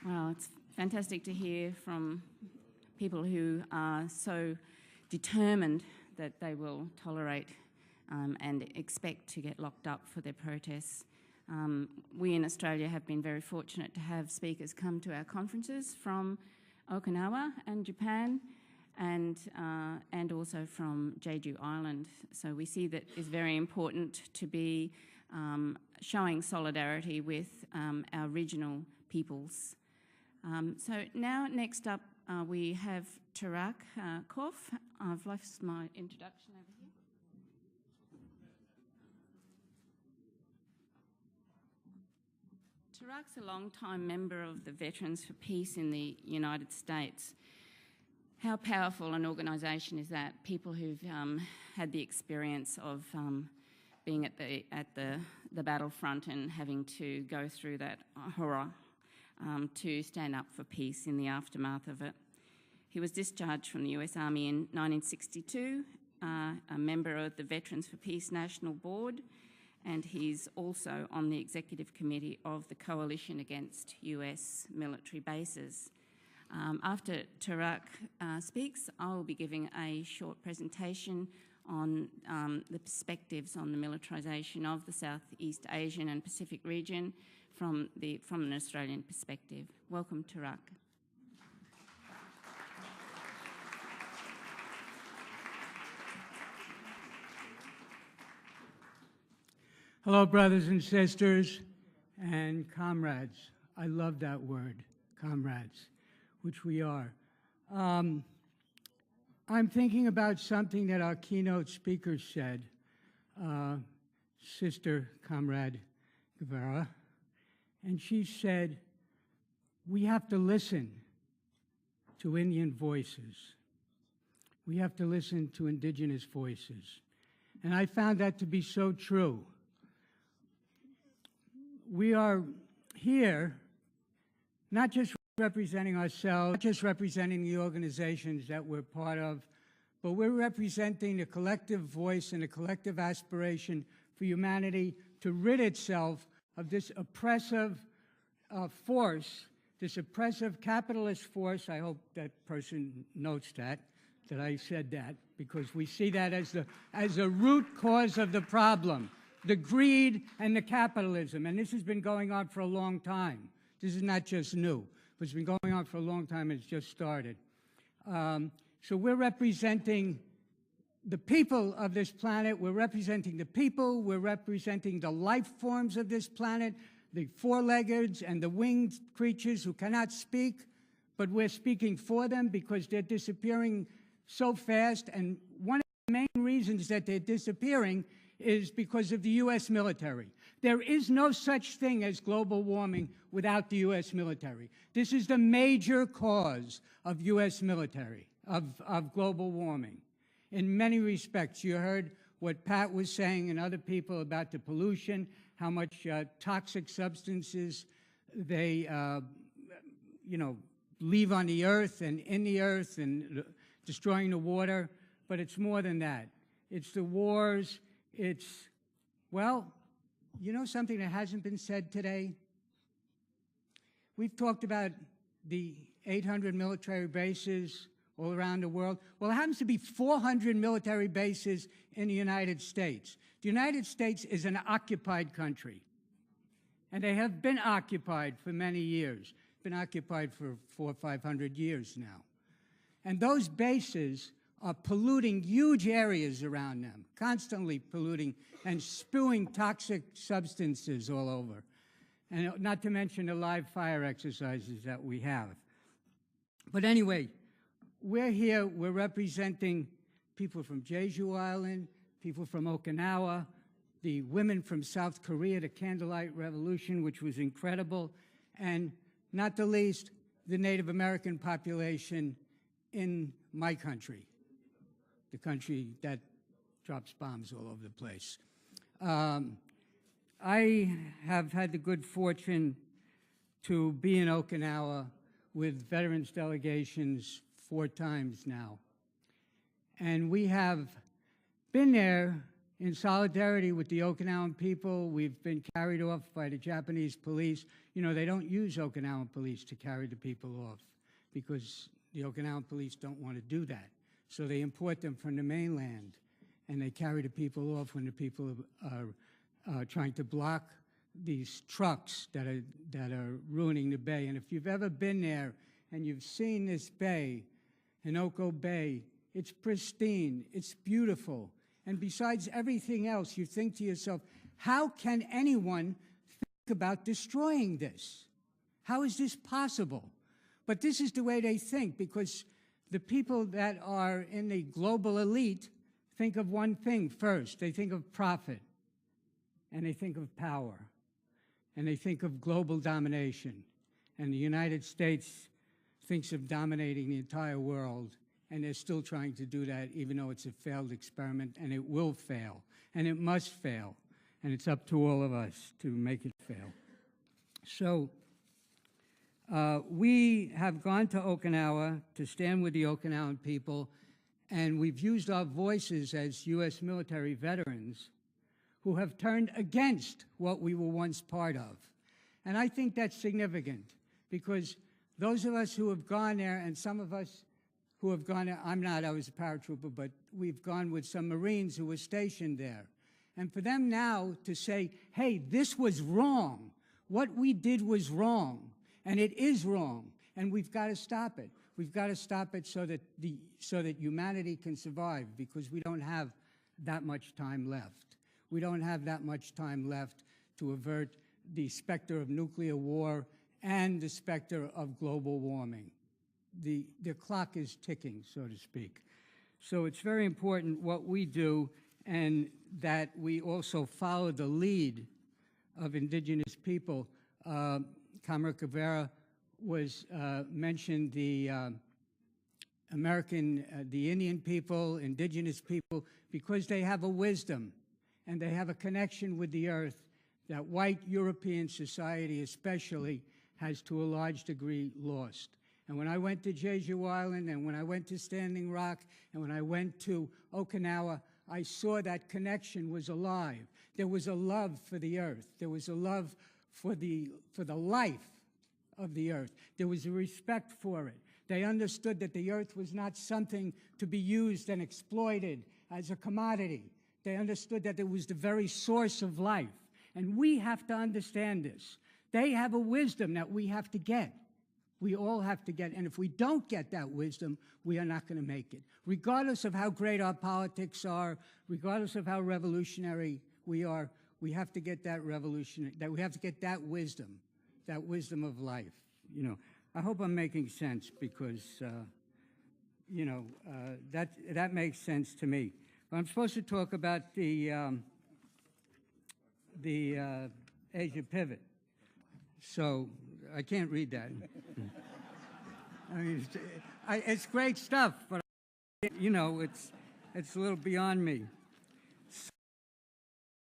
Well, it's fantastic to hear from people who are so determined that they will tolerate and expect to get locked up for their protests. We in Australia have been very fortunate to have speakers come to our conferences from Okinawa and Japan, and also from Jeju Island. So we see that it's very important to be showing solidarity with our regional peoples. So now, next up, we have Tarak Kauff. I've lost my introduction over here. Tarak's a long-time member of the Veterans for Peace in the United States. How powerful an organisation is that? People who've had the experience of being at the battlefront and having to go through that horror to stand up for peace in the aftermath of it. He was discharged from the US Army in 1962, a member of the Veterans for Peace National Board, and he's also on the executive committee of the Coalition Against US Military Bases. After Tarak speaks, I will be giving a short presentation on the perspectives on the militarisation of the Southeast Asian and Pacific region from an Australian perspective. Welcome, Tarak. Hello, brothers and sisters and comrades. I love that word, comrades, which we are. I'm thinking about something that our keynote speaker said, Sister Comrade Guevara, and she said, we have to listen to Indian voices. We have to listen to indigenous voices. And I found that to be so true. We are here not just representing ourselves, not just representing the organizations that we're part of, but we're representing the collective voice and the collective aspiration for humanity to rid itself of this oppressive force, this oppressive capitalist force. I hope that person notes that I said that, because we see that as a root cause of the problem. The greed and the capitalism, and this has been going on for a long time. This is not just new, but it's been going on for a long time. It's just started. So we're representing the people of this planet. We're representing the people. We're representing the life forms of this planet, the four-leggeds and the winged creatures who cannot speak, but we're speaking for them because they're disappearing so fast. And one of the main reasons that they're disappearing is because of the U.S. military. There is no such thing as global warming without the U.S. military. This is the major cause of U.S. military, of global warming. In many respects, you heard what Pat was saying and other people about the pollution, how much toxic substances they, leave on the earth and in the earth and destroying the water. But it's more than that. It's the wars. It's, well, you know something that hasn't been said today? We've talked about the 800 military bases all around the world. Well, it happens to be 400 military bases in the United States. The United States is an occupied country, and they have been occupied for many years. Been occupied for 400 or 500 years now. And those bases are polluting huge areas around them, constantly polluting and spewing toxic substances all over. And not to mention the live fire exercises that we have. But anyway, we're here, we're representing people from Jeju Island, people from Okinawa, the women from South Korea, the Candlelight Revolution, which was incredible, and not the least, the Native American population in my country. The country that drops bombs all over the place. I have had the good fortune to be in Okinawa with veterans delegations 4 times now. And we have been there In solidarity with the Okinawan people, we've been carried off by the Japanese police. You know, they don't use Okinawan police to carry the people off because the Okinawan police don't want to do that. So they import them from the mainland, and they carry the people off when the people are trying to block these trucks that are ruining the bay. And if you've ever been there and you've seen this bay, Hinoko Bay, it's pristine, it's beautiful. And besides everything else, you think to yourself, how can anyone think about destroying this? How is this possible? But this is the way they think, because the people that are in the global elite think of one thing first. They think of profit, and they think of power, and they think of global domination. And the United States thinks of dominating the entire world, and they're still trying to do that, even though it's a failed experiment, and it will fail, and it must fail, and it's up to all of us to make it fail. So we have gone to Okinawa to stand with the Okinawan people, and we've used our voices as U.S. military veterans who have turned against what we were once part of. And I think that's significant, because those of us who have gone there, and some of us who have gone there, I was a paratrooper, but we've gone with some Marines who were stationed there. And for them now to say, hey, this was wrong. What we did was wrong, and it is wrong, and we've got to stop it. We've got to stop it so that humanity can survive, because we don't have that much time left. We don't have that much time left to avert the specter of nuclear war and the specter of global warming. The clock is ticking, so to speak. So it's very important what we do, and that we also follow the lead of indigenous people. Kamara Kavera mentioned the the Indian people, indigenous people, because they have a wisdom and they have a connection with the earth that white European society especially has to a large degree lost. And when I went to Jeju Island, and when I went to Standing Rock, and when I went to Okinawa, I saw that connection was alive. There was a love for the earth. There was a love for the life of the earth. There was a respect for it. They understood that the earth was not something to be used and exploited as a commodity. They understood that it was the very source of life. And we have to understand this. They have a wisdom that we have to get. We all have to get, and if we don't get that wisdom, we are not going to make it. Regardless of how great our politics are, regardless of how revolutionary we are, we have to get that we have to get that wisdom of life. You know, I hope I'm making sense, because, you know, that makes sense to me. But I'm supposed to talk about the Asia pivot, so I can't read that. I mean, it's great stuff, but, you know, it's a little beyond me.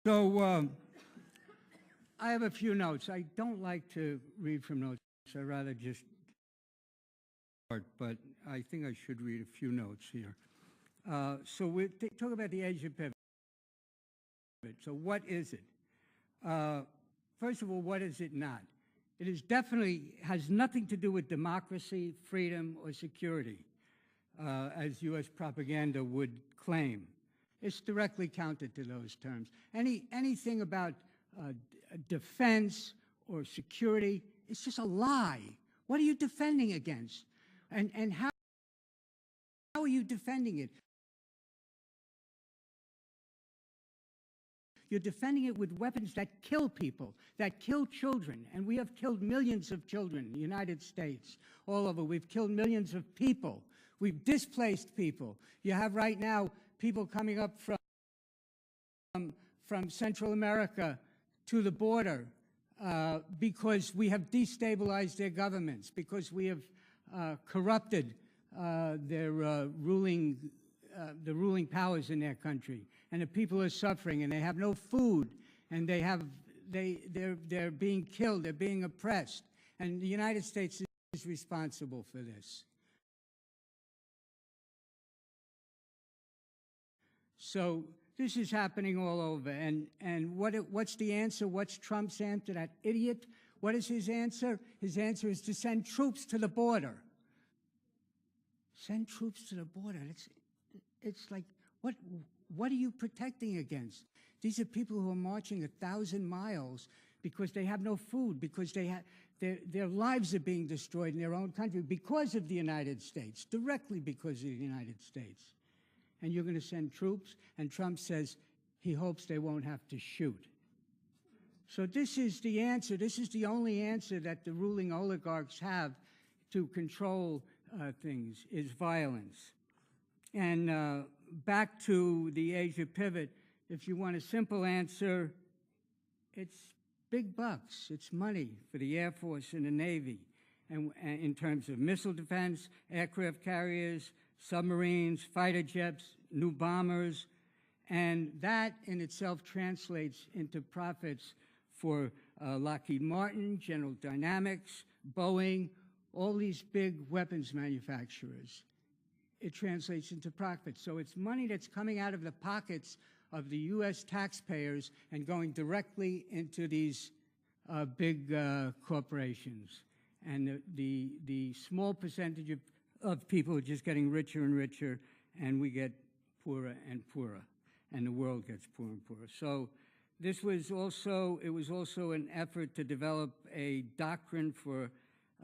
So I have a few notes. I don't like to read from notes. I'd rather just start, but I think I should read a few notes here. So we talk about the Asia pivot. So what is it? First of all, what is it not? It is definitely has nothing to do with democracy, freedom, or security, as U.S. propaganda would claim. It's directly counter to those terms. Anything about defense or security, it's just a lie. What are you defending against? And how are you defending it? You're defending it with weapons that kill people, that kill children. And we have killed millions of children in the United States, all over. We've killed millions of people. We've displaced people. You have right now people coming up from Central America to the border because we have destabilized their governments, because we have corrupted the ruling powers in their country. And the people are suffering, and they have no food, and they're being killed, they're being oppressed. And the United States is responsible for this. So this is happening all over. And what's the answer? What's Trump's answer, that idiot? What is his answer? His answer is to send troops to the border. Send troops to the border. It's like, what are you protecting against? These are people who are marching 1,000 miles because they have no food, because their lives are being destroyed in their own country because of the United States, directly because of the United States. And you're going to send troops, and Trump says he hopes they won't have to shoot. So this is the answer. This is the only answer that the ruling oligarchs have to control things, is violence. And back to the Asia pivot, if you want a simple answer, it's big bucks. It's money for the Air Force and the Navy, and in terms of missile defense, aircraft carriers, submarines, fighter jets, new bombers, and that in itself translates into profits for Lockheed Martin, General Dynamics, Boeing, all these big weapons manufacturers. It translates into profits. So it's money that's coming out of the pockets of the U.S. taxpayers and going directly into these big corporations. And the small percentage of people are just getting richer and richer, and we get poorer and poorer, and the world gets poorer and poorer. So this was also, it was also an effort to develop a doctrine for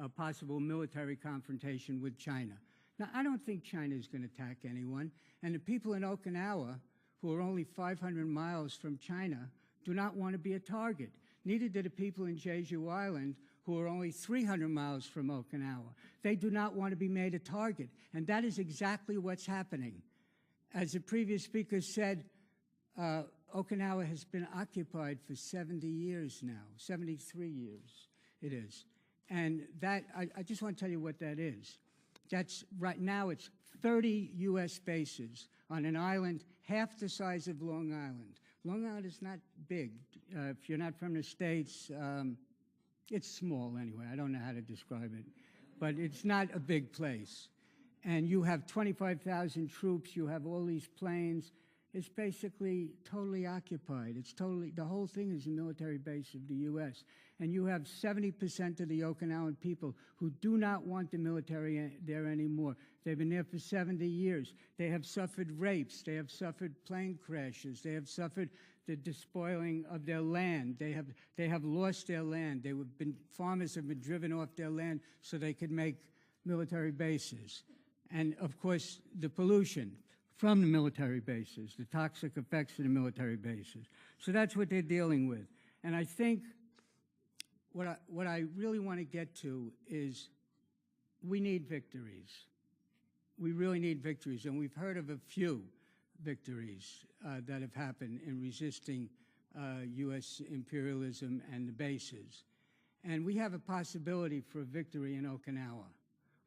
a possible military confrontation with China. Now, I don't think China is going to attack anyone, and the people in Okinawa, who are only 500 miles from China, do not want to be a target. Neither do the people in Jeju Island, who are only 300 miles from Okinawa. They do not want to be made a target, and that is exactly what's happening. As the previous speaker said, Okinawa has been occupied for 70 years now, 73 years it is. And that, I just want to tell you what that is. That's, right now it's 30 U.S. bases on an island half the size of Long Island. Long Island is not big. If you're not from the States, it's small anyway. I don't know how to describe it. But it's not a big place. And you have 25,000 troops. You have all these planes. It's basically totally occupied. It's totally, the whole thing is a military base of the U.S. And you have 70% of the Okinawan people who do not want the military there anymore. They've been there for 70 years. They have suffered rapes. They have suffered plane crashes. They have suffered the despoiling of their land. They have lost their land. Farmers have been driven off their land so they could make military bases. And of course, the pollution from the military bases, the toxic effects of the military bases. So that's what they're dealing with. And I think what I really want to get to is we need victories. We really need victories, and we've heard of a few victories that have happened in resisting U.S. imperialism and the bases. And we have a possibility for a victory in Okinawa.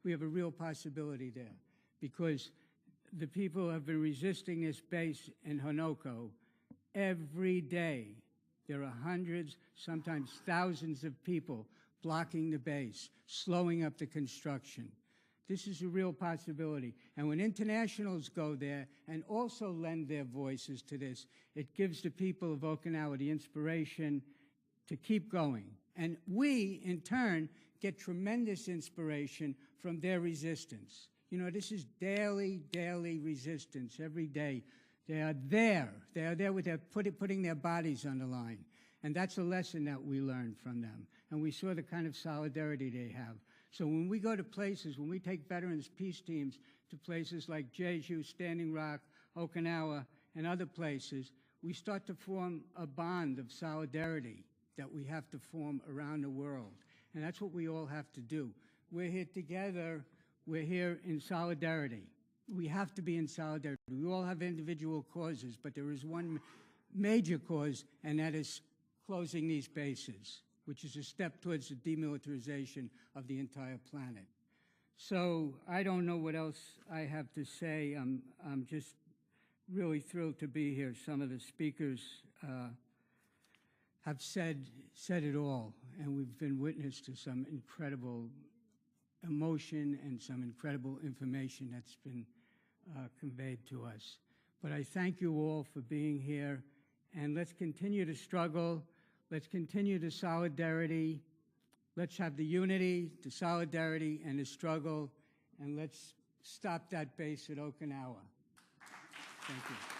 We have a real possibility there because the people have been resisting this base in Honoko every day. There are hundreds, sometimes thousands of people blocking the base, slowing up the construction. This is a real possibility. And when internationals go there and also lend their voices to this, it gives the people of Okinawa the inspiration to keep going. And we, in turn, get tremendous inspiration from their resistance. You know, this is daily resistance every day. They are there. They are there with putting their bodies on the line. And that's a lesson that we learned from them. And we saw the kind of solidarity they have. So when we go to places, when we take veterans peace teams to places like Jeju, Standing Rock, Okinawa, and other places, we start to form a bond of solidarity that we have to form around the world. And that's what we all have to do. We're here together. We're here in solidarity. We have to be in solidarity. We all have individual causes, but there is one major cause, and that is closing these bases, which is a step towards the demilitarization of the entire planet. So I don't know what else I have to say. I'm just really thrilled to be here. Some of the speakers have said it all, and we've been witness to some incredible emotion and some incredible information that's been conveyed to us. But I thank you all for being here, and let's continue to struggle. Let's continue the solidarity. Let's have the unity, the solidarity, and the struggle, and let's stop that base at Okinawa. Thank you.